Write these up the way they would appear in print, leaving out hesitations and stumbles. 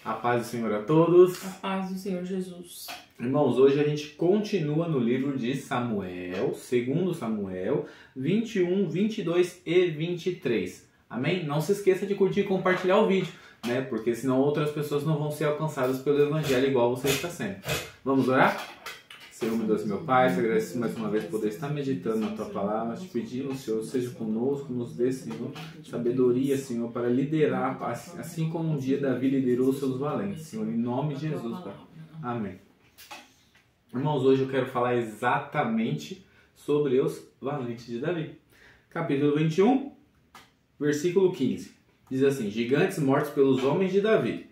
A paz do Senhor a todos. A paz do Senhor Jesus. Irmãos, hoje a gente continua no livro de Samuel, 2 Samuel, 21, 22 e 23. Amém? Não se esqueça de curtir e compartilhar o vídeo, né? Porque senão outras pessoas não vão ser alcançadas pelo Evangelho igual você está sendo. Vamos orar? Senhor, meu Deus, meu Pai, te agradeço mais uma vez por poder estar meditando na Tua Palavra, te pedindo, Senhor, seja conosco, nos dê, Senhor, sabedoria, Senhor, para liderar, assim como um dia Davi liderou os seus valentes, Senhor, em nome de Jesus, Pai. Amém. Irmãos, hoje eu quero falar exatamente sobre os valentes de Davi. Capítulo 21, versículo 15. Diz assim: gigantes mortos pelos homens de Davi.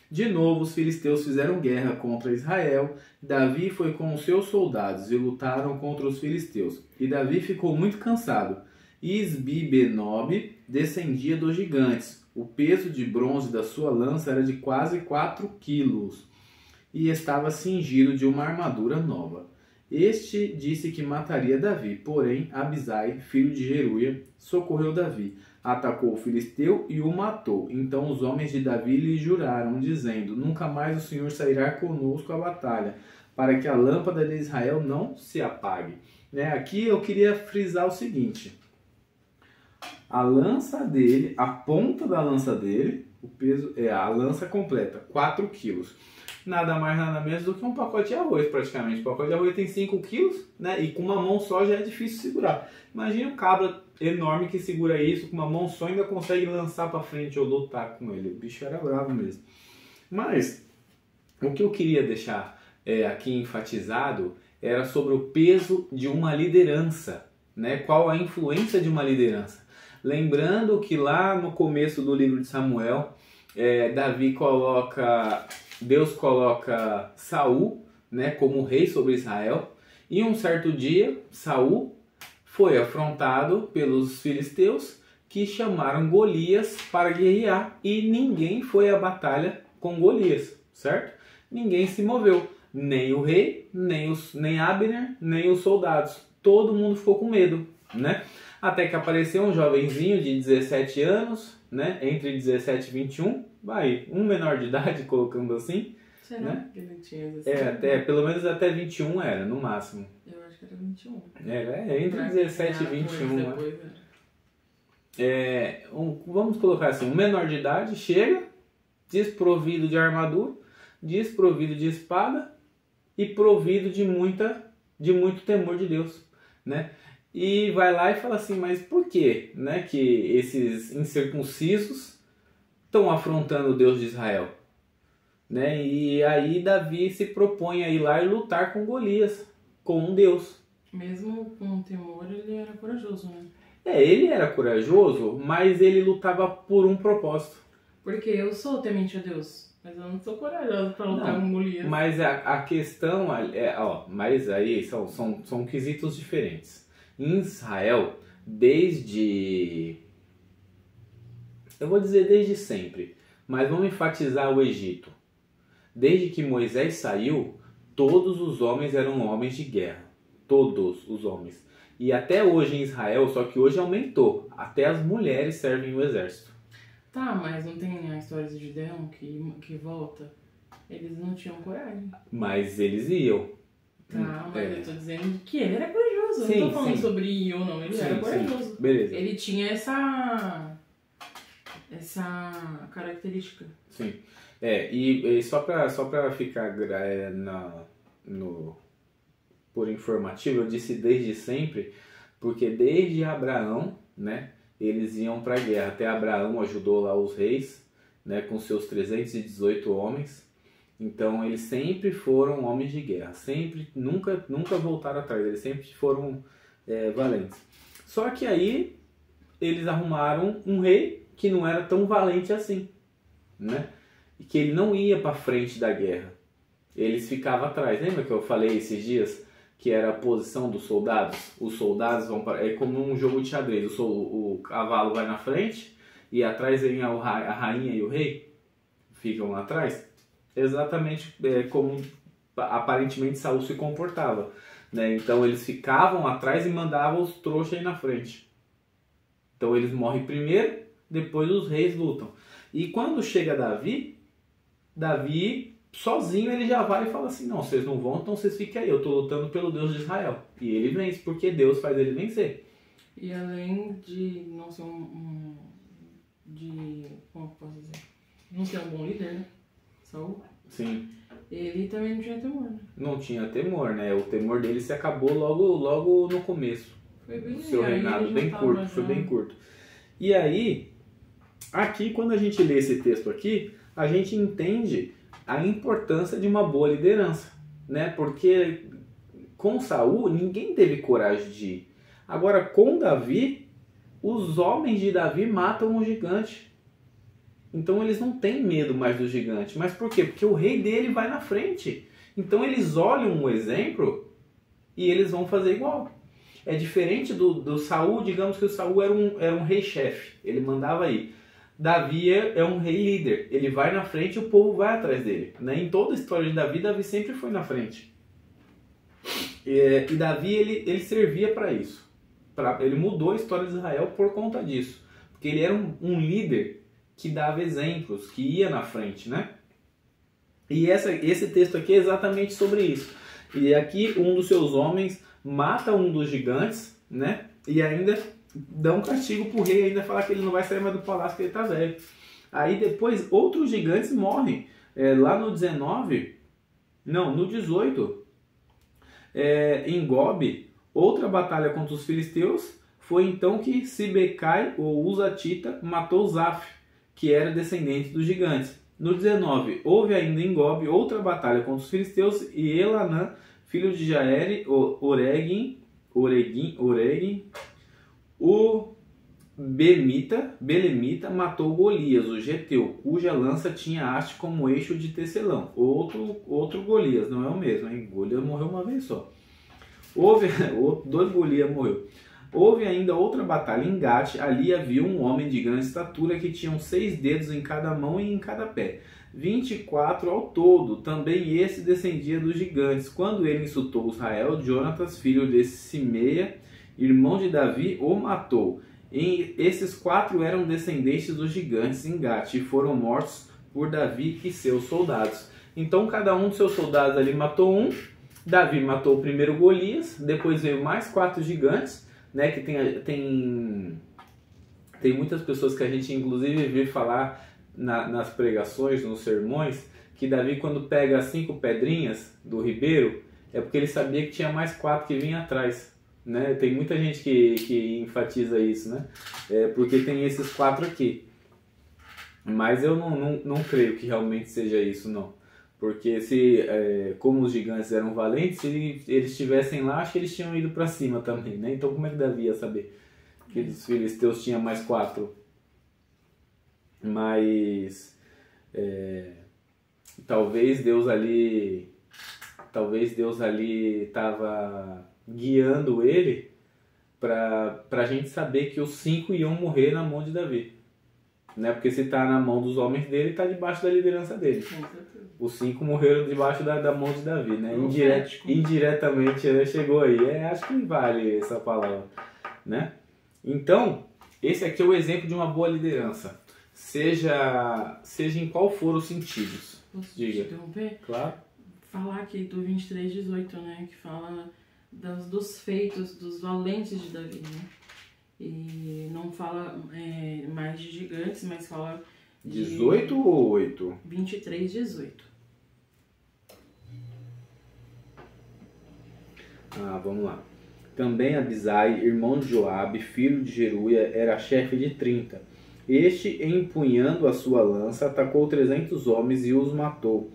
De novo, os filisteus fizeram guerra contra Israel. Davi foi com os seus soldados e lutaram contra os filisteus. E Davi ficou muito cansado. Isbi-Benob descendia dos gigantes. O peso de bronze da sua lança era de quase 4 quilos. E estava cingido de uma armadura nova. Este disse que mataria Davi, porém Abisai, filho de Zeruia, socorreu Davi, atacou o filisteu e o matou. Então os homens de Davi lhe juraram, dizendo: nunca mais o Senhor sairá conosco à batalha, para que a lâmpada de Israel não se apague. Aqui eu queria frisar o seguinte: a lança dele, a ponta da lança dele, o peso é a lança completa, 4 quilos. Nada mais, nada menos do que um pacote de arroz, praticamente. O pacote de arroz tem 5 quilos, né? E com uma mão só já é difícil segurar. Imagina um cabra enorme que segura isso, com uma mão só ainda consegue lançar para frente ou lutar com ele. O bicho era bravo mesmo. Mas, o que eu queria deixar aqui enfatizado era sobre o peso de uma liderança, né? Qual a influência de uma liderança. Lembrando que lá no começo do livro de Samuel, Deus coloca Saul, né, como rei sobre Israel. E um certo dia, Saul foi afrontado pelos filisteus, que chamaram Golias para guerrear. E ninguém foi à batalha com Golias, certo? Ninguém se moveu. Nem o rei, nem Abner, nem os soldados. Todo mundo ficou com medo, né? Até que apareceu um jovenzinho de 17 anos, né? Entre 17 e 21. Um menor de idade, colocando assim. Será né? que ele tinha 17? Pelo menos até 21 era, no máximo. Eu acho que era 21. Entre 17 e 21. Vamos colocar assim, um menor de idade chega, desprovido de armadura, desprovido de espada e provido de muito temor de Deus, né? E vai lá e fala assim: mas por que, né, que esses incircuncisos estão afrontando o Deus de Israel? Né? E aí Davi se propõe a ir lá e lutar com Golias, com um Deus. Mesmo com temor, ele era corajoso, né? Ele era corajoso, mas ele lutava por um propósito. Porque eu sou temente a Deus, mas eu não sou corajoso para lutar com Golias. Mas a questão mas aí são quesitos diferentes. Em Israel, eu vou dizer desde sempre, mas vamos enfatizar o Egito. Desde que Moisés saiu, todos os homens eram homens de guerra. Todos os homens. E até hoje em Israel, só que hoje aumentou. Até as mulheres servem o exército. Tá, mas não tem a história de Gideão que volta? Eles não tinham coragem. Mas eles iam. Tá, mas eu tô dizendo que ele era corajoso. Sim, eu não tô falando sim. sobre ir ou não. Ele era corajoso. Sim. Beleza. Ele tinha essa característica. Sim. E só pra ficar por informativo, eu disse desde sempre, porque desde Abraão, né, eles iam pra guerra. Até Abraão ajudou lá os reis, né, com seus 318 homens. Então eles sempre foram homens de guerra, nunca voltaram atrás, eles sempre foram valentes. Só que aí eles arrumaram um rei que não era tão valente assim, né? E que ele não ia para frente da guerra, eles ficavam atrás. Lembra que eu falei esses dias que era a posição dos soldados? Os soldados vão para... É como um jogo de xadrez, o cavalo vai na frente e atrás vem a rainha e o rei, ficam lá atrás. Exatamente como aparentemente Saul se comportava, né? Então eles ficavam atrás e mandavam os trouxas aí na frente. Então eles morrem primeiro, depois os reis lutam. E quando chega Davi, Davi, sozinho, ele já vai e fala assim, não, vocês não vão, então vocês fiquem aí, eu estou lutando pelo Deus de Israel. E ele vence, porque Deus faz ele vencer. E além de não ser como eu posso dizer? Não ser um bom líder, né? Saul. Sim. Ele também não tinha temor, né? Não tinha temor, né? O temor dele se acabou logo no começo. Foi bem O seu reinado, bem curto, foi já... bem curto. E aí, aqui, quando a gente lê esse texto aqui, a gente entende a importância de uma boa liderança, né? Porque com Saul, ninguém teve coragem de ir. Agora, com Davi, os homens de Davi matam o gigante. Então, eles não têm medo mais do gigante. Mas por quê? Porque o rei dele vai na frente. Então, eles olham o exemplo e eles vão fazer igual. É diferente do Saul, digamos que o Saul era um rei-chefe, ele mandava aí. Davi é um rei líder, ele vai na frente e o povo vai atrás dele. Né? Em toda a história de Davi, Davi sempre foi na frente. E Davi, ele servia para isso. Ele mudou a história de Israel por conta disso. Porque ele era um líder que dava exemplos, que ia na frente, né? E esse texto aqui é exatamente sobre isso. E aqui um dos seus homens mata um dos gigantes, né? E ainda dá um castigo pro rei, ainda fala que ele não vai sair mais do palácio, que ele tá velho. Aí depois outros gigantes morrem. Lá no 18, em Gobe, outra batalha contra os filisteus, foi então que Sibecai, ou Uzatita, matou Zaf, que era descendente dos gigantes. No 19, houve ainda em Gobe outra batalha contra os filisteus e Elanã, filho de Jaere, Oregim, o Belemita matou Golias, o Geteu, cuja lança tinha haste como eixo de tecelão. Outro Golias, não é o mesmo, hein? Golias morreu uma vez só. Dois Golias morreu. Houve ainda outra batalha em Gate, ali havia um homem de grande estatura que tinha 6 dedos em cada mão e em cada pé. 24 ao todo, também esse descendia dos gigantes. Quando ele insultou Israel, Jonatas, filho de Simeia, irmão de Davi, o matou. E esses 4 eram descendentes dos gigantes em Gate e foram mortos por Davi e seus soldados. Então cada um dos seus soldados ali matou um. Davi matou o primeiro Golias, depois veio mais 4 gigantes, né, que tem muitas pessoas que a gente inclusive vê falar nas pregações, nos sermões, que Davi, quando pega as 5 pedrinhas do ribeiro, é porque ele sabia que tinha mais 4 que vinham atrás. Né? Tem muita gente que enfatiza isso, né? Porque tem esses 4 aqui. Mas eu não creio que realmente seja isso, não. Porque como os gigantes eram valentes, se eles estivessem lá, acho que eles tinham ido para cima também, né? Então como é que Davi ia saber que os filisteus tinham mais 4? Mas talvez Deus ali estava guiando ele para a gente saber que os 5 iam morrer na mão de Davi, né? Porque se está na mão dos homens dele, está debaixo da liderança dele. Os 5 morreram debaixo da mão de Davi, né? Indiretamente, né? Chegou aí. Acho que vale essa palavra, né? Então, esse aqui é o exemplo de uma boa liderança. Seja em qual for os sentidos. Posso Diga. te interromper? Claro. Falar aqui do 23:18, né? Que fala dos feitos dos valentes de Davi, né? E não fala mais de gigantes, mas fala de 18 ou 8? 23:18. Vamos lá. Também Abisai, irmão de Joabe, filho de Jeruia, era chefe de 30. Este, empunhando a sua lança, atacou 300 homens e os matou.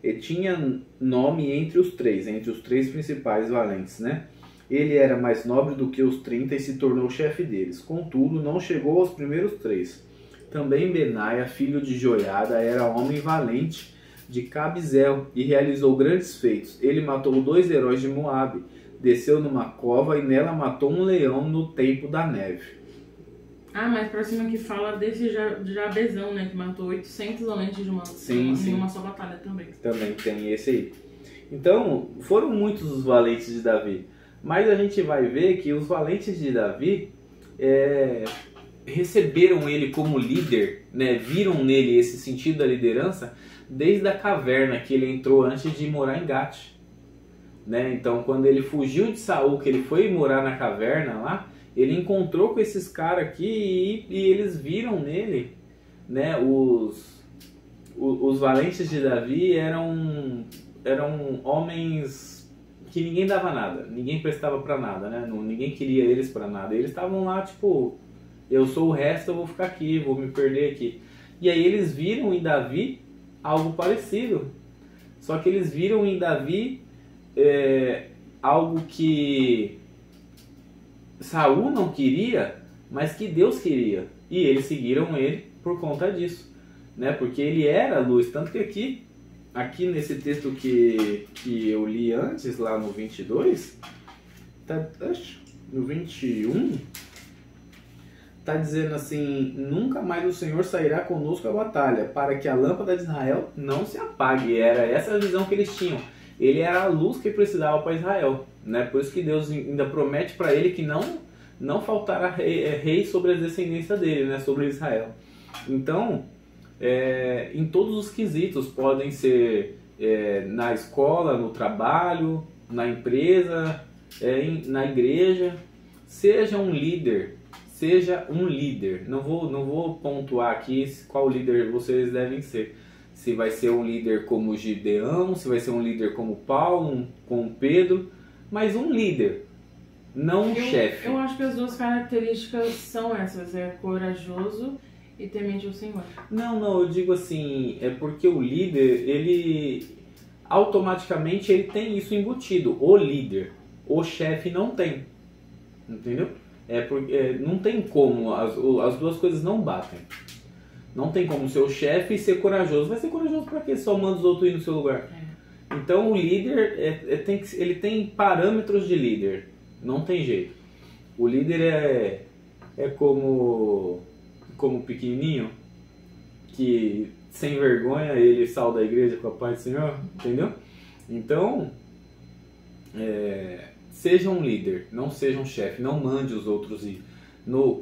E tinha nome entre os 3 principais valentes, né? Ele era mais nobre do que os 30 e se tornou chefe deles. Contudo, não chegou aos primeiros 3. Também Benaia, filho de Joiada, era homem valente de Cabizel e realizou grandes feitos. Ele matou 2 heróis de Moabe, desceu numa cova e nela matou um leão no tempo da neve. Mas pra cima que fala desse Jabezão, né? Que matou 800 valentes de uma só batalha também. Também tem esse aí. Então, foram muitos os valentes de Davi. Mas a gente vai ver que os valentes de Davi receberam ele como líder, né, viram nele esse sentido da liderança desde a caverna que ele entrou antes de morar em Gate, né? Então, quando ele fugiu de Saul, que ele foi morar na caverna lá, ele encontrou com esses caras aqui e eles viram nele, né, os valentes de Davi eram homens que ninguém dava nada, ninguém prestava pra nada, né? Ninguém queria eles pra nada. Eles estavam lá tipo, eu sou o resto, eu vou ficar aqui, vou me perder aqui. E aí eles viram em Davi algo parecido. Só que eles viram em Davi algo que Saul não queria, mas que Deus queria. E eles seguiram ele por conta disso, né? Porque ele era a luz. Tanto que aqui nesse texto que eu li antes, lá no 22, no 21, está dizendo assim: nunca mais o Senhor sairá conosco à batalha, para que a lâmpada de Israel não se apague. Era essa a visão que eles tinham. Ele era a luz que precisava para Israel, né? Por isso que Deus ainda promete para ele que não faltará rei sobre a descendência dele, né? Sobre Israel. Então, em todos os quesitos, podem ser na escola, no trabalho, na empresa, na igreja, seja um líder. Seja um líder. Não vou pontuar aqui qual líder vocês devem ser. Se vai ser um líder como Gideão, se vai ser um líder como Paulo, como Pedro, mas um líder, não um chefe. Eu acho que as duas características são essas, corajoso e temente ao Senhor. Não, eu digo assim, é porque o líder, ele automaticamente ele tem isso embutido, o líder. O chefe não tem, entendeu? Não tem como, as duas coisas não batem. Não tem como ser o chefe e ser corajoso. Vai ser corajoso pra quê? Só manda os outros ir no seu lugar. Então o líder, ele tem parâmetros de líder. Não tem jeito. O líder é como pequenininho, que sem vergonha ele sai da igreja com a paz do Senhor. Entendeu? Então, seja um líder, não seja um chefe. Não mande os outros ir.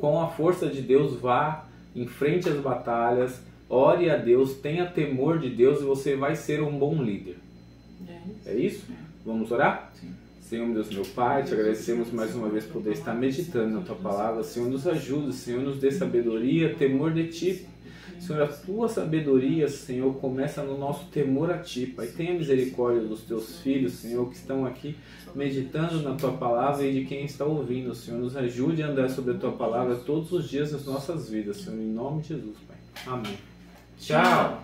Com a força de Deus, vá, enfrente as batalhas, ore a Deus, tenha temor de Deus e você vai ser um bom líder. É isso? Vamos orar? Sim. Senhor, meu Deus, meu Pai, te agradecemos mais uma vez por poder estar meditando na Tua Palavra. Senhor, nos ajude, Senhor, nos dê sabedoria, temor de Ti. Senhor, a Tua sabedoria, Senhor, começa no nosso temor a Ti. Pai, tenha misericórdia dos Teus filhos, Senhor, que estão aqui meditando na Tua Palavra e de quem está ouvindo, Senhor. Nos ajude a andar sobre a Tua Palavra todos os dias das nossas vidas, Senhor, em nome de Jesus, Pai. Amém. Tchau!